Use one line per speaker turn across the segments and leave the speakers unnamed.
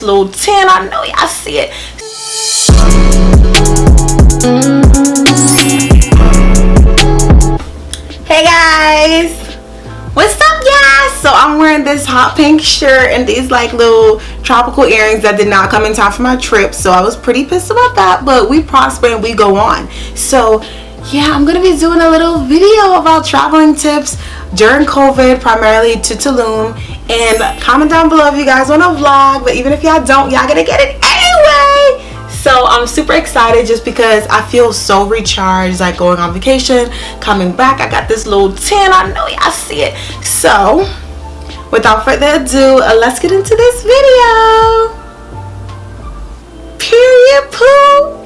Little 10, I know y'all see it. Hey guys, what's up y'all? So I'm wearing this hot pink shirt and these like little tropical earrings that did not come in time for my trip, so I was pretty pissed about that, but we prosper and we go on. So yeah, I'm gonna be doing a little video about traveling tips during COVID, primarily to Tulum. And comment down below if you guys want a vlog, but even if y'all don't, y'all gonna get it anyway. So I'm super excited just because I feel so recharged, like going on vacation, coming back. I got this little 10, I know y'all see it. So without further ado, let's get into this video. Period poo.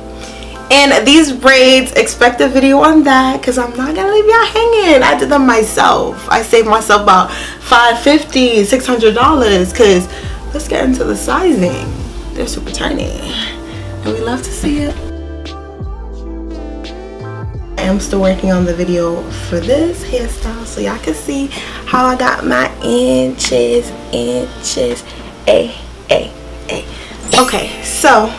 And these braids, expect a video on that because I'm not gonna leave y'all hanging. I did them myself. I saved myself about $550, $600 because let's get into the sizing. They're super tiny and we love to see it. I am still working on the video for this hairstyle so y'all can see how I got my inches. Okay, so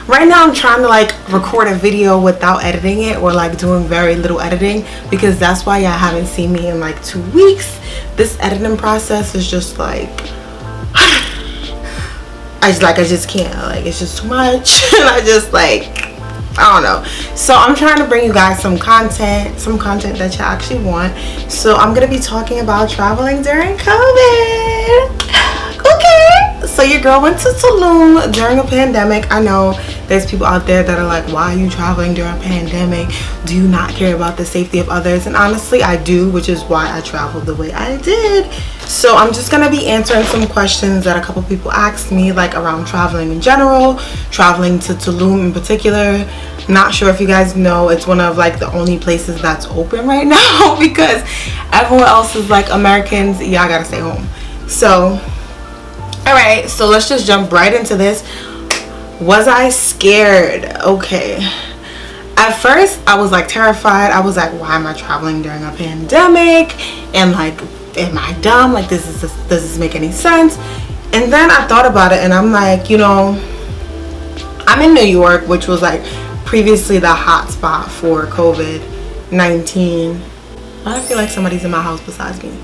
right now I'm trying to like record a video without editing it, or like doing very little editing, because that's why y'all haven't seen me in like 2 weeks. This editing process is just like I just can't, like it's just too much and I just like, I don't know. So I'm trying to bring you guys some content that you actually want. So I'm gonna be talking about traveling during COVID. Okay, so your girl went to Tulum during a pandemic. I know there's people out there that are like, why are you traveling during a pandemic? Do you not care about the safety of others? And honestly, I do, which is why I traveled the way I did. So I'm just gonna be answering some questions that a couple people asked me, like around traveling in general, traveling to Tulum in particular. Not sure if you guys know, it's one of like the only places that's open right now because everyone else is like, Americans, yeah, I gotta stay home. So alright, so let's just jump right into this. Was I scared? Okay. At first, I was like terrified. I was like, why am I traveling during a pandemic? And like, am I dumb? Like, does this make any sense? And then I thought about it and I'm like, you know, I'm in New York, which was like previously the hot spot for COVID-19. I feel like somebody's in my house besides me.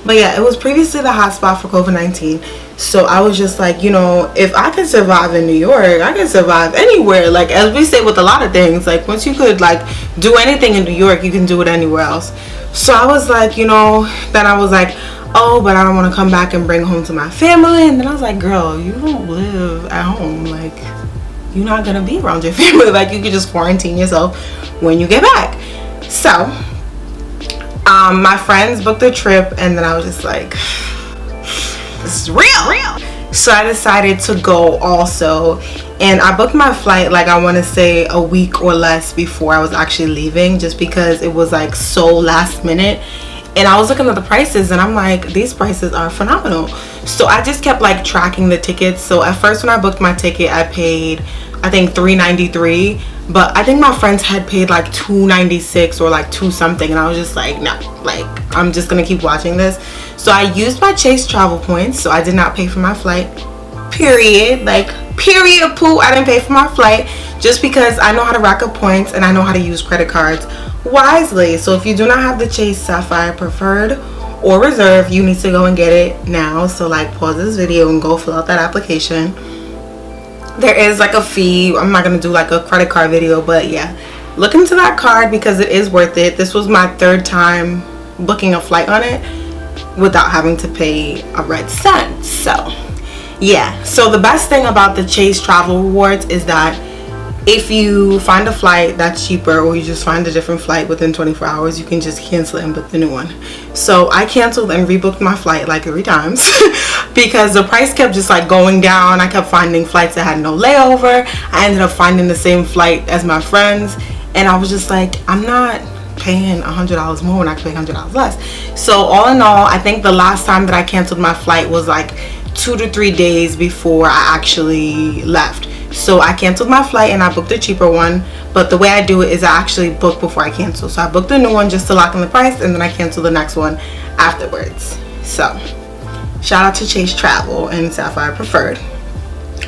But yeah, it was previously the hot spot for COVID-19. So I was just like, you know, if I can survive in New York, I can survive anywhere. Like, as we say with a lot of things, like once you could like do anything in New York, you can do it anywhere else. So I was like, you know, then I was like, oh, but I don't want to come back and bring home to my family. And then I was like, girl, you don't live at home. Like, you're not going to be around your family. Like, you could just quarantine yourself when you get back. So my friends booked a trip and then I was just like, this is real. So I decided to go also, and I booked my flight like I want to say a week or less before I was actually leaving, just because it was like so last minute. And I was looking at the prices and I'm like, these prices are phenomenal. So I just kept like tracking the tickets. So at first when I booked my ticket, I paid I think $393, but I think my friends had paid like $296 or like $2 something, and I was just like, no, like I'm just gonna keep watching this. So I used my Chase travel points, so I did not pay for my flight, period. Like, period poo. I didn't pay for my flight just because I know how to rack up points and I know how to use credit cards wisely. So if you do not have the Chase Sapphire Preferred or Reserve, you need to go and get it now. So like, pause this video and go fill out that application. There is like a fee. I'm not gonna do like a credit card video, but yeah, look into that card because it is worth it. This was my 3rd time booking a flight on it without having to pay a red cent. So yeah, so the best thing about the Chase travel rewards is that if you find a flight that's cheaper, or you just find a different flight within 24 hours, you can just cancel it and book the new one. So I canceled and rebooked my flight like 3 times because the price kept just like going down. I kept finding flights that had no layover. I ended up finding the same flight as my friends, and I was just like, I'm not paying $100 more when I can pay $100 less. So all in all, I think the last time that I canceled my flight was like 2 to 3 days before I actually left. So I canceled my flight and I booked a cheaper one, but the way I do it is I actually book before I cancel. So I booked a new one just to lock in the price, and then I cancel the next one afterwards. So shout out to Chase Travel and Sapphire Preferred.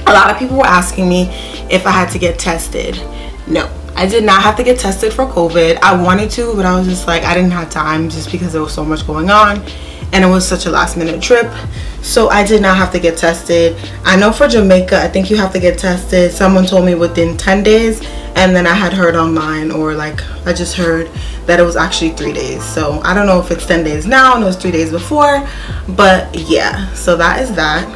A lot of people were asking me if I had to get tested. No, I did not have to get tested for COVID. I wanted to, but I was just like, I didn't have time just because there was so much going on and it was such a last minute trip. So I did not have to get tested. I know for Jamaica, I think you have to get tested. Someone told me within 10 days, and then I had heard online, or like I just heard that it was actually 3 days. So I don't know if it's 10 days now and it was 3 days before, but yeah, so that is that.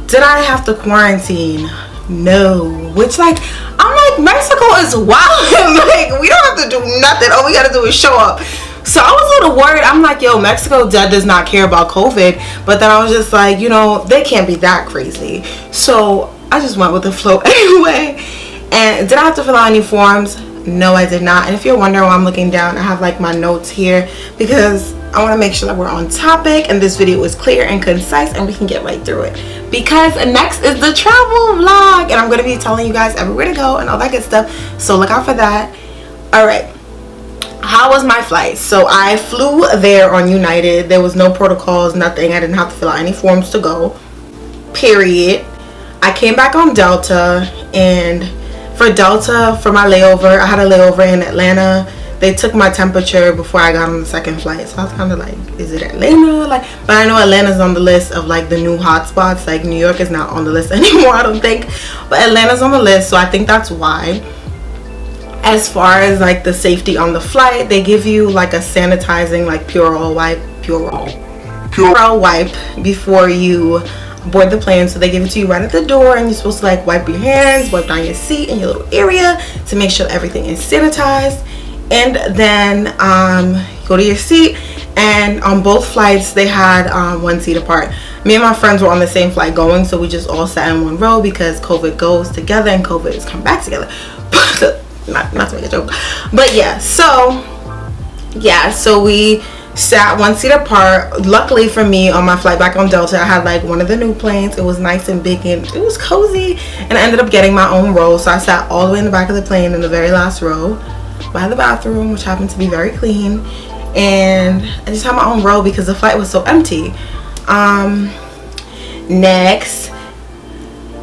Did I have to quarantine? No. Which, like, I'm like, Mexico is wild. Like, we don't have to do nothing. All we gotta do is show up. So I was a little worried. I'm like, yo, Mexico does not care about COVID. But then I was just like, you know, they can't be that crazy. So I just went with the flow anyway. And did I have to fill out any forms? No, I did not. And if you're wondering why I'm looking down, I have like my notes here because I want to make sure that we're on topic and this video is clear and concise and we can get right through it. Because next is the travel vlog, and I'm going to be telling you guys everywhere to go and all that good stuff. So look out for that. All right. How was my flight? So I flew there on United. There was no protocols, nothing. I didn't have to fill out any forms to go. Period. I came back on Delta, and for Delta, for my layover, I had a layover in Atlanta. They took my temperature before I got on the second flight. So I was kind of like, is it Atlanta? Like, but I know Atlanta's on the list of like the new hotspots. Like New York is not on the list anymore, I don't think. But Atlanta's on the list, so I think that's why. As far as like the safety on the flight, they give you like a sanitizing like Purell wipe before you board the plane. So they give it to you right at the door, and you're supposed to like wipe your hands, wipe down your seat and your little area to make sure everything is sanitized. And then go to your seat. And on both flights they had 1 seat apart. Me and my friends were on the same flight going, so we just all sat in one row because COVID goes together and COVID is come back together. Not to make a joke, but yeah, so we sat 1 seat apart. Luckily for me, on my flight back on Delta, I had like one of the new planes. It was nice and big and it was cozy, and I ended up getting my own row. So I sat all the way in the back of the plane in the very last row by the bathroom, which happened to be very clean, and I just had my own row because the flight was so empty. Next,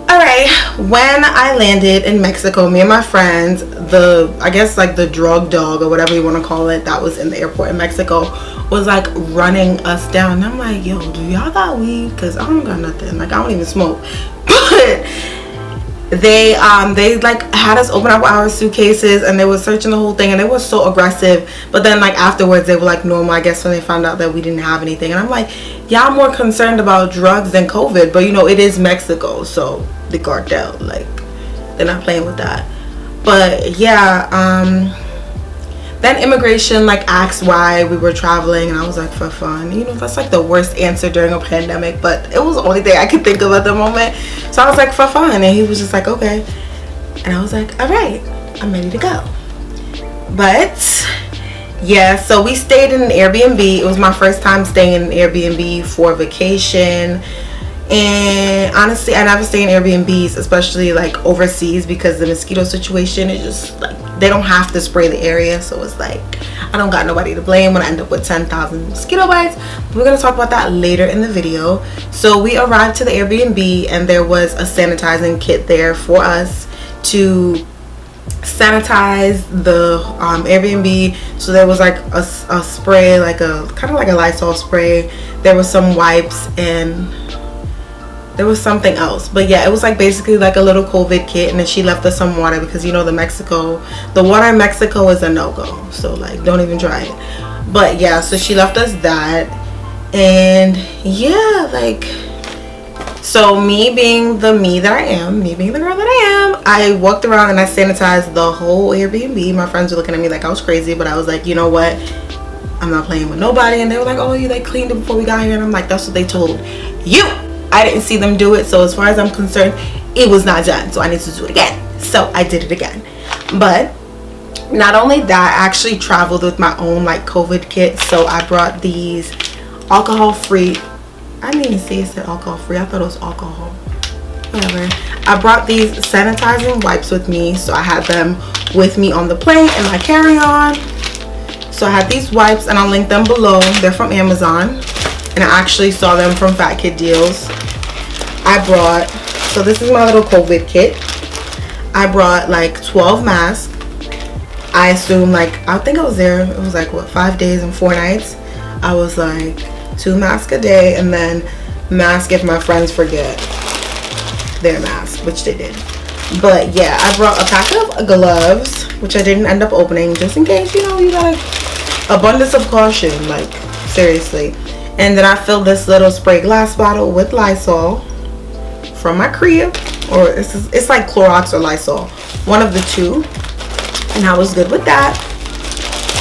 all right, when I landed in Mexico, me and my friends, I guess like the drug dog or whatever you want to call it, that was in the airport in Mexico, was like running us down. And I'm like, yo, do y'all got weed? Because I don't got nothing. Like, I don't even smoke. But they like had us open up our suitcases, and they were searching the whole thing, and they were so aggressive. But then like afterwards they were like normal, I guess, when they found out that we didn't have anything. And I'm like, y'all more concerned about drugs than COVID. But you know, it is Mexico, so the cartel, like, they're not playing with that. But yeah, then immigration like asked why we were traveling, and I was like, for fun. You know, that's like the worst answer during a pandemic, but it was the only thing I could think of at the moment. So I was like, for fun. And he was just like, okay. And I was like, all right, I'm ready to go. But yeah, so we stayed in an Airbnb. It was my first time staying in an Airbnb for vacation. And honestly, I never stay in Airbnbs, especially like overseas, because the mosquito situation is just like, they don't have to spray the area. So it's like, I don't got nobody to blame when I end up with 10,000 mosquito bites. We're going to talk about that later in the video. So we arrived to the Airbnb, and there was a sanitizing kit there for us to sanitize the Airbnb. So there was like a spray, like a kind of like a Lysol spray. There was some wipes, and there was something else, but yeah, it was like basically like a little COVID kit. And then she left us some water because, you know, the water in Mexico is a no-go, so like don't even try it. But yeah, so she left us that. And yeah, like, so me being the me that I am, me being the girl that I am, I walked around and I sanitized the whole Airbnb. My friends were looking at me like I was crazy, but I was like, you know what, I'm not playing with nobody. And they were like, oh, you like cleaned it before we got here. And I'm like, that's what they told you. I didn't see them do it, so as far as I'm concerned, it was not done, so I need to do it again. So I did it again. But not only that, I actually traveled with my own like COVID kit. So I brought these alcohol-free, I didn't even see it said alcohol-free, I thought it was alcohol, whatever. I brought these sanitizing wipes with me, so I had them with me on the plane in my carry-on. So I had these wipes, and I'll link them below. They're from Amazon, and I actually saw them from Fat Kid Deals. I brought So this is my little COVID kit. I brought like 12 masks. I assume like, I think I was there, it was like what, 5 days and 4 nights. I was like 2 masks a day, and then mask if my friends forget their mask, which they did. But yeah, I brought a pack of gloves, which I didn't end up opening, just in case, you know, you got abundance of caution, like seriously. And then I filled this little spray glass bottle with Lysol from my crib, or it's like Clorox or Lysol, one of the two, and I was good with that.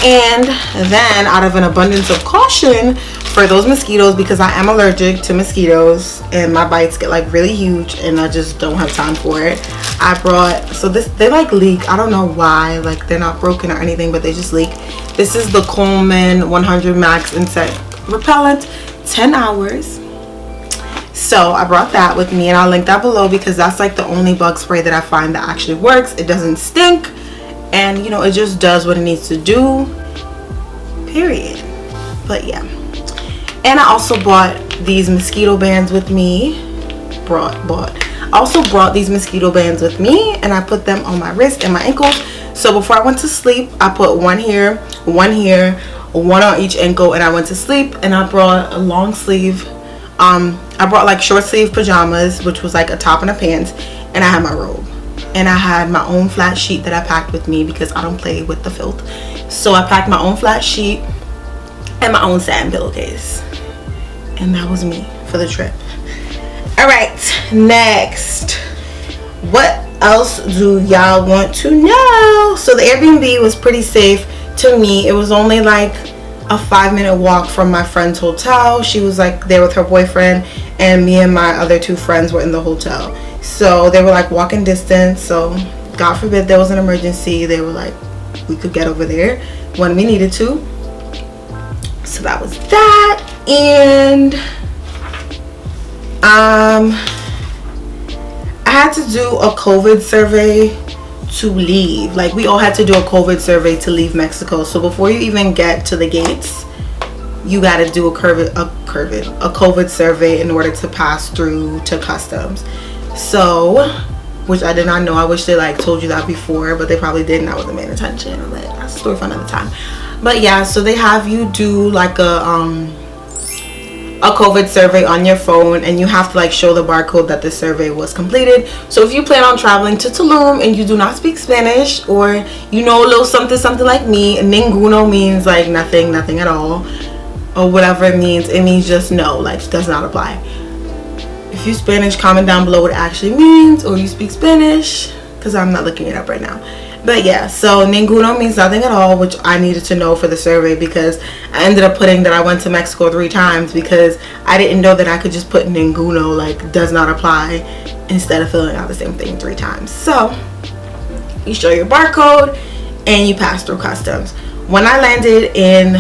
And then out of an abundance of caution for those mosquitoes, because I am allergic to mosquitoes and my bites get like really huge and I just don't have time for it, I brought, so they like leak, I don't know why, like they're not broken or anything, but they just leak. This is the Coleman 100 Max Insect Repellent, 10 hours. So I brought that with me, and I'll link that below because that's like the only bug spray that I find that actually works. It doesn't stink, and you know, it just does what it needs to do, period. But yeah, and I also bought these mosquito bands with me. I also brought these mosquito bands with me, and I put them on my wrist and my ankles. So before I went to sleep, I put one here, one on each ankle, and I went to sleep. And I brought a long sleeve, I brought like short sleeve pajamas, which was like a top and a pants, and I had my robe, and I had my own flat sheet that I packed with me because I don't play with the filth. So I packed my own flat sheet and my own satin pillowcase, and that was me for the trip. All right, next, what else do y'all want to know? So the Airbnb was pretty safe to me. It was only like a 5-minute walk from my friend's hotel. She was like there with her boyfriend, and me and my other 2 friends were in the hotel, so they were like walking distance. So God forbid there was an emergency, they were like, we could get over there when we needed to. So that was that. And I had to do a COVID survey to leave. Like, we all had to do a COVID survey to leave Mexico. So before you even get to the gates, you got to do a COVID survey in order to pass through to customs. So, which I did not know. I wish they like told you that before, but they probably didn't. I wasn't paying attention. But that's a story for another time. But yeah, so they have you do like a COVID survey on your phone, and you have to like show the barcode that the survey was completed. So if you plan on traveling to Tulum and you do not speak Spanish, or you know a little something like me, ninguno means like nothing at all, or whatever it means just no, like does not apply. If you Spanish, comment down below what it actually means, or you speak Spanish, because I'm not looking it up right now. But yeah, so ninguno means nothing at all, which I needed to know for the survey, because I ended up putting that I went to Mexico 3 times, because I didn't know that I could just put ninguno, like does not apply, instead of filling out the same thing 3 times. So you show your barcode and you pass through customs. When I landed in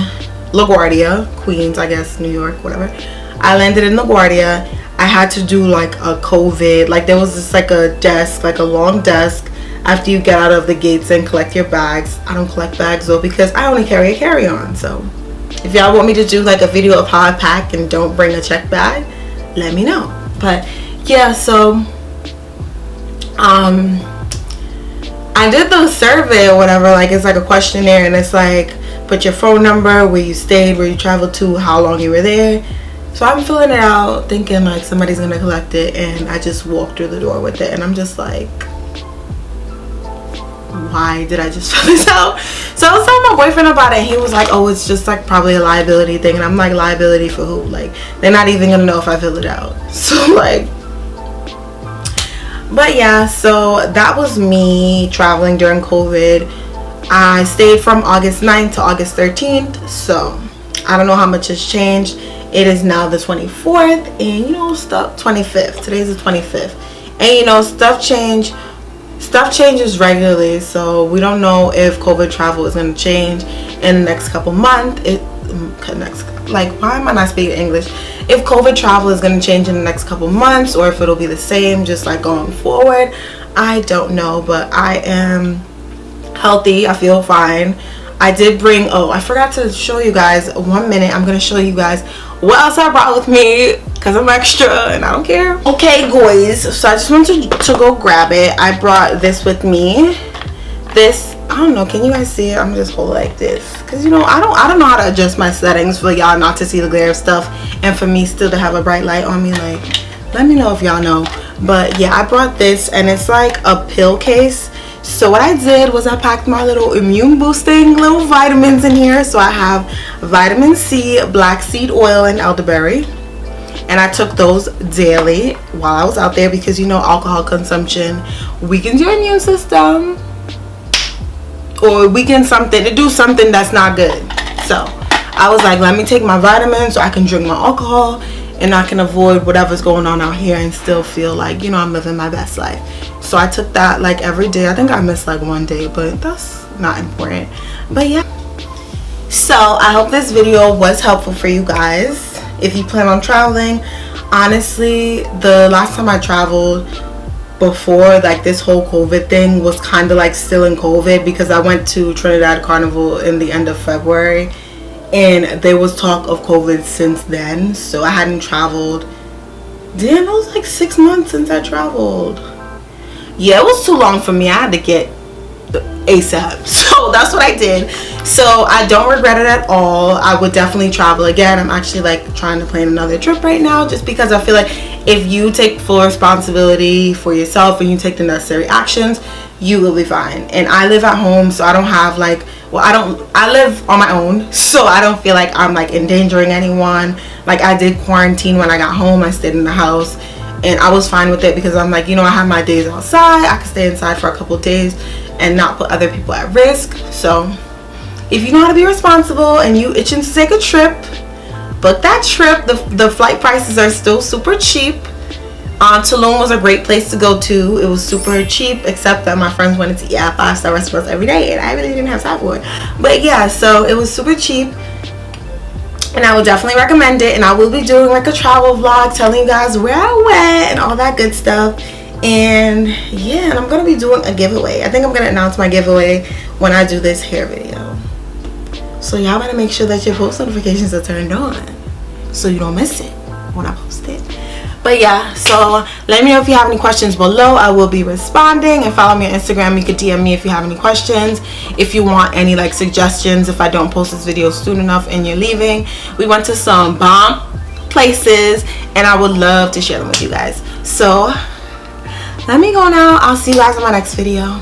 LaGuardia, Queens, I guess, New York, whatever, I landed in LaGuardia. I had to do like a COVID, like there was just like a desk, like a long desk, after you get out of the gates and collect your bags. I don't collect bags though, because I only carry a carry-on. So if y'all want me to do like a video of how I pack and don't bring a check bag, let me know. But yeah, so I did the survey or whatever. Like, it's like a questionnaire, and it's like, put your phone number, where you stayed, where you traveled to, how long you were there. So I'm filling it out thinking like somebody's gonna collect it, and I just walked through the door with it, and I'm just like, why did I just fill this out? So I was telling my boyfriend about it, and he was like, oh, it's just like probably a liability thing. And I'm like, liability for who? Like, they're not even gonna know if I fill it out. So like, but yeah, so that was me traveling during COVID. I stayed from August 9th to August 13th, so I don't know how much has changed. It is now the 24th, and you know, 25th. Today's the 25th, and you know, stuff changes regularly, so we don't know if COVID travel is going to change in the next couple months. Why am I not speaking English? If COVID travel is going to change in the next couple months, or if it'll be the same just like going forward, I don't know. But I am healthy, I feel fine. I did bring, oh, I forgot to show you guys, 1 minute, I'm going to show you guys what else I brought with me, because I'm extra and I don't care. Okay guys, so I just wanted to go grab it. I brought this with me. This, I don't know, can you guys see it? I'm just hold it like this, because you know I don't know how to adjust my settings for y'all not to see the glare of stuff and for me still to have a bright light on me. Like, let me know if y'all know. But yeah, I brought this, and it's like a pill case. So what I did was I packed my little immune boosting little vitamins in here. So I have vitamin C, black seed oil, and elderberry, and I took those daily while I was out there, because you know alcohol consumption weakens your immune system, or weaken something, to do something that's not good. So I was like, let me take my vitamins so I can drink my alcohol and I can avoid whatever's going on out here and still feel like, you know, I'm living my best life. So I took that like every day. I think I missed like one day, but that's not important. But yeah, so I hope this video was helpful for you guys if you plan on traveling. Honestly, the last time I traveled before like this whole COVID thing was kind of like still in COVID, because I went to Trinidad Carnival in the end of February, and there was talk of COVID since then. So I hadn't traveled. Damn, it was like 6 months since I traveled. Yeah, it was too long for me. I had to get ASAP. So that's what I did. So I don't regret it at all. I would definitely travel again. I'm actually like trying to plan another trip right now, just because I feel like if you take full responsibility for yourself and you take the necessary actions, you will be fine. And I live at home, so I don't have like, well, I live on my own, so I don't feel like I'm like endangering anyone. Like, I did quarantine when I got home. I stayed in the house and I was fine with it, because I'm like, you know, I have my days outside. I can stay inside for a couple of days and not put other people at risk. So if you know how to be responsible and you itching to take a trip, book that trip. The flight prices are still super cheap. Tulum was a great place to go to. It was super cheap, except that my friends wanted to eat at 5-star restaurants every day and I really didn't have time for it. But yeah, so it was super cheap, and I would definitely recommend it. And I will be doing like a travel vlog telling you guys where I went and all that good stuff. And yeah, and I'm gonna be doing a giveaway. I think I'm gonna announce my giveaway when I do this hair video. So y'all better make sure that your post notifications are turned on so you don't miss it when I post it. But yeah, so let me know if you have any questions below. I will be responding. And follow me on Instagram. You could DM me if you have any questions. If you want any like suggestions, if I don't post this video soon enough and you're leaving. We went to some bomb places and I would love to share them with you guys. So let me go now. I'll see you guys in my next video.